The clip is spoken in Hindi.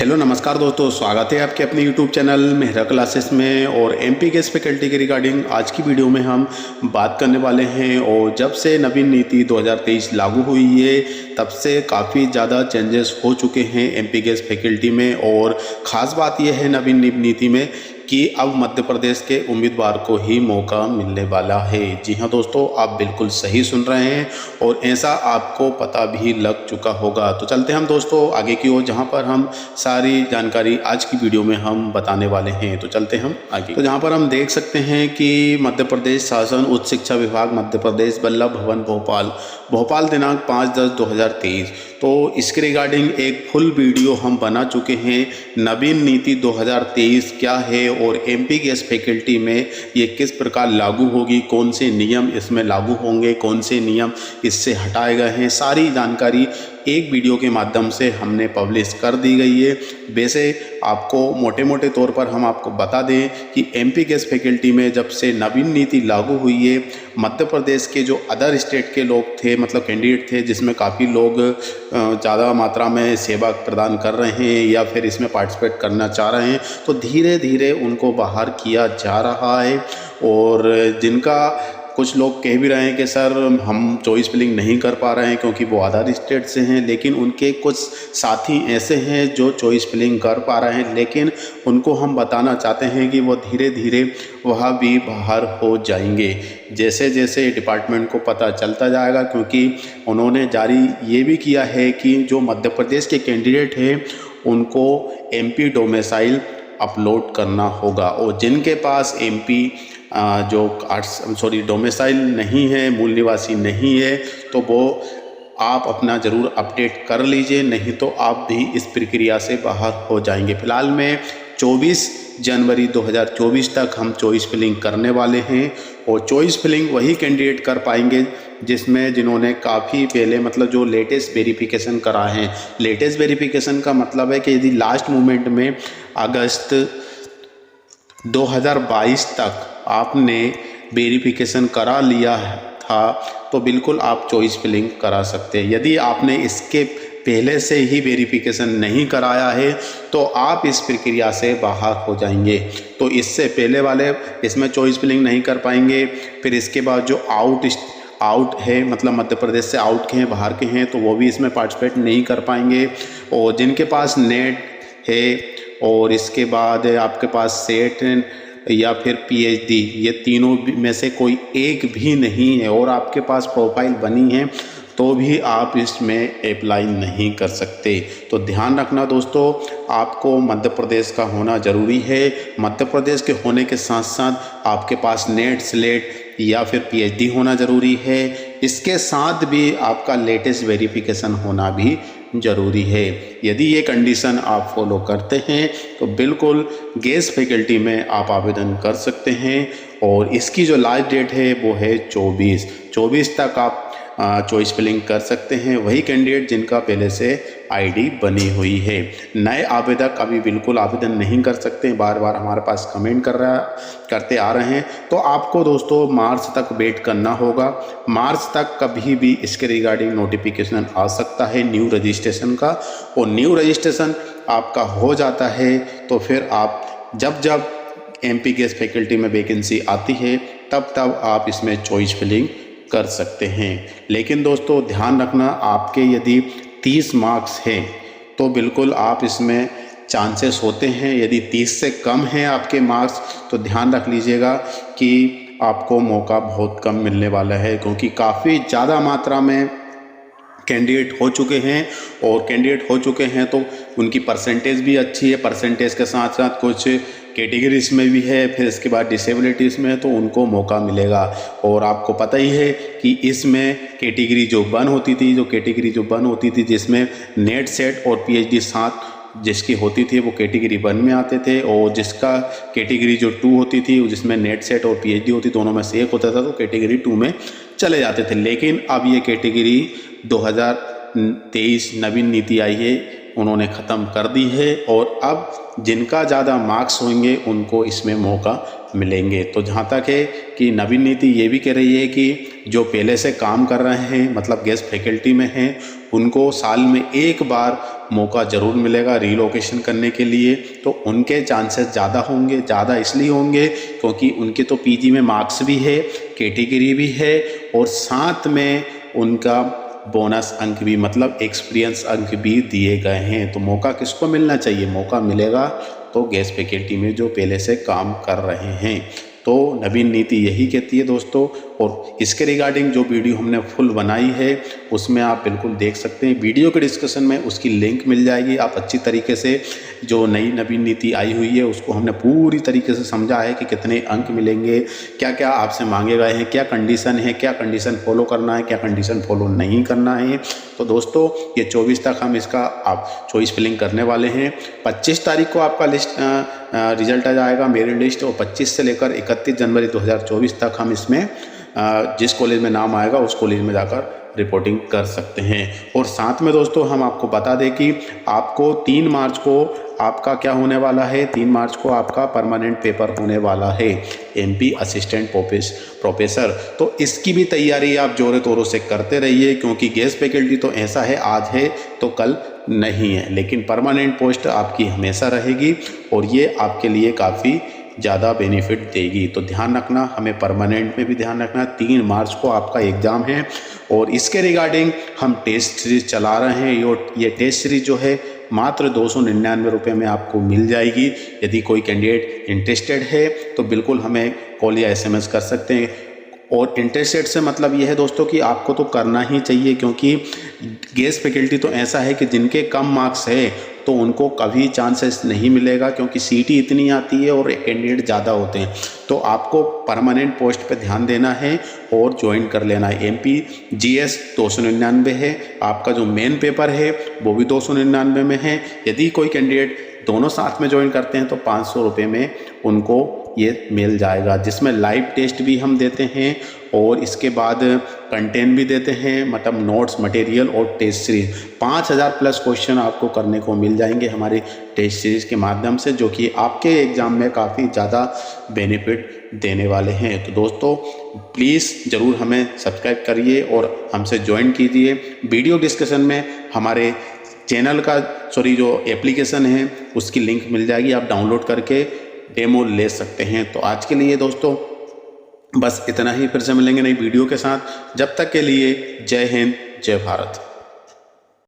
हेलो नमस्कार दोस्तों, स्वागत है आपके अपने यूट्यूब चैनल मेहरा क्लासेस में। और एमपी गैस फैकल्टी के रिगार्डिंग आज की वीडियो में हम बात करने वाले हैं। और जब से नवीन नीति 2023 लागू हुई है तब से काफ़ी ज़्यादा चेंजेस हो चुके हैं एमपी गैस फैकल्टी में। और ख़ास बात यह है नवीन नीति में कि अब मध्य प्रदेश के उम्मीदवार को ही मौका मिलने वाला है। जी हाँ दोस्तों, आप बिल्कुल सही सुन रहे हैं और ऐसा आपको पता भी लग चुका होगा। तो चलते हैं हम दोस्तों आगे की ओर, जहाँ पर हम सारी जानकारी आज की वीडियो में हम बताने वाले हैं। तो चलते हैं हम आगे। तो जहाँ पर हम देख सकते हैं कि मध्य प्रदेश शासन उच्च शिक्षा विभाग मध्य प्रदेश वल्लभ भवन भोपाल दिनांक 5/10/2023। तो इसके रिगार्डिंग एक फुल वीडियो हम बना चुके हैं। नवीन नीति 2023 क्या है और एमपी गैस फैकल्टी में ये किस प्रकार लागू होगी, कौन से नियम इसमें लागू होंगे, कौन से नियम इससे हटाए गए हैं, सारी जानकारी एक वीडियो के माध्यम से हमने पब्लिश कर दी गई है। वैसे आपको मोटे मोटे तौर पर हम आपको बता दें कि एमपी गैस फैकल्टी में जब से नवीन नीति लागू हुई है, मध्य प्रदेश के जो अदर स्टेट के लोग थे, मतलब कैंडिडेट थे, जिसमें काफ़ी लोग ज़्यादा मात्रा में सेवा प्रदान कर रहे हैं या फिर इसमें पार्टिसिपेट करना चाह रहे हैं, तो धीरे धीरे उनको बाहर किया जा रहा है। और जिनका कुछ लोग कह भी रहे हैं कि सर हम चॉइस फिलिंग नहीं कर पा रहे हैं क्योंकि वो अदर स्टेट से हैं, लेकिन उनके कुछ साथी ऐसे हैं जो चॉइस फिलिंग कर पा रहे हैं, लेकिन उनको हम बताना चाहते हैं कि वो धीरे धीरे वह भी बाहर हो जाएंगे जैसे जैसे डिपार्टमेंट को पता चलता जाएगा। क्योंकि उन्होंने जारी ये भी किया है कि जो मध्य प्रदेश के कैंडिडेट हैं उनको एमपी डोमिसाइल अपलोड करना होगा, और जिनके पास एमपी डोमिसाइल नहीं है, मूल निवासी नहीं है, तो वो आप अपना ज़रूर अपडेट कर लीजिए, नहीं तो आप भी इस प्रक्रिया से बाहर हो जाएंगे। फिलहाल में 24 जनवरी 2024 तक हम चॉइस फिलिंग करने वाले हैं। और चॉइस फिलिंग वही कैंडिडेट कर पाएंगे जिन्होंने काफ़ी पहले, मतलब जो लेटेस्ट वेरिफिकेशन करा है। लेटेस्ट वेरिफिकेशन का मतलब है कि यदि लास्ट मोमेंट में अगस्त 2022 तक आपने वेरिफिकेशन करा लिया था तो बिल्कुल आप चॉइस फिलिंग करा सकते हैं। यदि आपने इसके पहले से ही वेरिफिकेशन नहीं कराया है तो आप इस प्रक्रिया से बाहर हो जाएंगे। तो इससे पहले वाले इसमें चॉइस फिलिंग नहीं कर पाएंगे। फिर इसके बाद जो आउट है, मतलब मध्य प्रदेश से आउट के हैं, बाहर के हैं, तो वो भी इसमें पार्टिसिपेट नहीं कर पाएंगे। और जिनके पास नेट है और इसके बाद आपके पास सेट या फिर पीएचडी, ये तीनों में से कोई एक भी नहीं है और आपके पास प्रोफाइल बनी है, तो भी आप इसमें अप्लाई नहीं कर सकते। तो ध्यान रखना दोस्तों, आपको मध्य प्रदेश का होना ज़रूरी है। मध्य प्रदेश के होने के साथ साथ आपके पास नेट, स्लेट या फिर पीएचडी होना ज़रूरी है। इसके साथ भी आपका लेटेस्ट वेरिफिकेशन होना भी ज़रूरी है। यदि ये कंडीशन आप फॉलो करते हैं तो बिल्कुल गैस फैकल्टी में आप आवेदन कर सकते हैं। और इसकी जो लास्ट डेट है वो है 24 तक आप चॉइस फिलिंग कर सकते हैं, वही कैंडिडेट जिनका पहले से आईडी बनी हुई है। नए आवेदक अभी बिल्कुल आवेदन नहीं कर सकते, बार बार हमारे पास कमेंट करते आ रहे हैं। तो आपको दोस्तों मार्च तक वेट करना होगा। मार्च तक कभी भी इसके रिगार्डिंग नोटिफिकेशन आ सकता है न्यू रजिस्ट्रेशन का। और न्यू रजिस्ट्रेशन आपका हो जाता है तो फिर आप जब एमपी गैस फैकल्टी में वैकेंसी आती है तब आप इसमें चॉइस फिलिंग कर सकते हैं। लेकिन दोस्तों ध्यान रखना, आपके यदि 30 मार्क्स हैं तो बिल्कुल आप इसमें चांसेस होते हैं। यदि 30 से कम हैं आपके मार्क्स तो ध्यान रख लीजिएगा कि आपको मौका बहुत कम मिलने वाला है, क्योंकि काफ़ी ज़्यादा मात्रा में कैंडिडेट हो चुके हैं। और कैंडिडेट हो चुके हैं तो उनकी परसेंटेज भी अच्छी है, परसेंटेज के साथ साथ कुछ कैटेगरीज में भी है, फिर इसके बाद डिसेबिलिटीज़ में, तो उनको मौका मिलेगा। और आपको पता ही है कि इसमें कैटेगरी जो बन होती थी जिसमें नेट, सेट और पीएचडी साथ जिसकी होती थी वो कैटेगरी 1 में आते थे, और जिसका कैटेगरी जो 2 होती थी जिसमें नेट, सेट और पीएचडी होती, दोनों में से एक होता था, तो कैटेगरी 2 में चले जाते थे। लेकिन अब ये कैटेगरी 2023 नवीन नीति आई है, उन्होंने ख़त्म कर दी है। और अब जिनका ज़्यादा मार्क्स होंगे उनको इसमें मौका मिलेंगे। तो जहाँ तक है कि नवीन नीति ये भी कह रही है कि जो पहले से काम कर रहे हैं, मतलब गेस्ट फैकल्टी में हैं, उनको साल में एक बार मौका ज़रूर मिलेगा रीलोकेशन करने के लिए, तो उनके चांसेस ज़्यादा होंगे। ज़्यादा इसलिए होंगे क्योंकि उनके तो पीजी में मार्क्स भी है, कैटेगरी भी है और साथ में उनका बोनस अंक भी, मतलब एक्सपीरियंस अंक भी दिए गए हैं। तो मौका किसको मिलना चाहिए? मौका मिलेगा तो गैस फैकल्टी में जो पहले से काम कर रहे हैं। तो नवीन नीति यही कहती है दोस्तों, और इसके रिगार्डिंग जो वीडियो हमने फुल बनाई है उसमें आप बिल्कुल देख सकते हैं। वीडियो के डिस्कशन में उसकी लिंक मिल जाएगी। आप अच्छी तरीके से जो नई नवीन नीति आई हुई है उसको हमने पूरी तरीके से समझा है कि कितने अंक मिलेंगे, क्या क्या आपसे मांगे गए हैं, क्या कंडीशन है, क्या कंडीशन फॉलो करना है, क्या कंडीशन फॉलो नहीं करना है। तो दोस्तों ये 24 तक हम इसका आप चॉइस फिलिंग करने वाले हैं। 25 तारीख को आपका लिस्ट रिजल्ट आ जाएगा, मेरिट लिस्ट, और 25 से लेकर 31 जनवरी 2024 तक हम इसमें जिस कॉलेज में नाम आएगा उस कॉलेज में जाकर रिपोर्टिंग कर सकते हैं। और साथ में दोस्तों हम आपको बता दें कि आपको 3 मार्च को आपका क्या होने वाला है, 3 मार्च को आपका परमानेंट पेपर होने वाला है, एमपी असिस्टेंट प्रोफेसर। तो इसकी भी तैयारी आप जोरों तोरों से करते रहिए, क्योंकि गैस फैकल्टी तो ऐसा है आज है तो कल नहीं है, लेकिन परमानेंट पोस्ट आपकी हमेशा रहेगी और ये आपके लिए काफ़ी ज़्यादा बेनिफिट देगी। तो ध्यान रखना, हमें परमानेंट में भी ध्यान रखना। 3 मार्च को आपका एग्ज़ाम है और इसके रिगार्डिंग हम टेस्ट सीरीज चला रहे हैं। ये टेस्ट सीरीज जो है मात्र 299 रुपये में आपको मिल जाएगी। यदि कोई कैंडिडेट इंटरेस्टेड है तो बिल्कुल हमें कॉल या SMS कर सकते हैं। और इंटरेस्टेड से मतलब ये है दोस्तों कि आपको तो करना ही चाहिए, क्योंकि गैस फैकल्टी तो ऐसा है कि जिनके कम मार्क्स है तो उनको कभी चांसेस नहीं मिलेगा, क्योंकि सीटी इतनी आती है और कैंडिडेट ज़्यादा होते हैं। तो आपको परमानेंट पोस्ट पे ध्यान देना है और ज्वाइन कर लेना है। MP GS 299 है, आपका जो मेन पेपर है वो भी 299 में है। यदि कोई कैंडिडेट दोनों साथ में ज्वाइन करते हैं तो 500 रुपये में उनको ये मिल जाएगा, जिसमें लाइव टेस्ट भी हम देते हैं और इसके बाद कंटेंट भी देते हैं, मतलब नोट्स, मटेरियल और टेस्ट सीरीज। 5000 प्लस क्वेश्चन आपको करने को मिल जाएंगे हमारे टेस्ट सीरीज के माध्यम से, जो कि आपके एग्ज़ाम में काफ़ी ज़्यादा बेनिफिट देने वाले हैं। तो दोस्तों प्लीज़ ज़रूर हमें सब्सक्राइब करिए और हमसे ज्वाइन कीजिए। वीडियो डिस्कशन में हमारे चैनल का जो एप्लीकेशन है उसकी लिंक मिल जाएगी, आप डाउनलोड करके डेमो ले सकते हैं। तो आज के लिए दोस्तों बस इतना ही, फिर से मिलेंगे नई वीडियो के साथ। जब तक के लिए जय हिंद, जय भारत।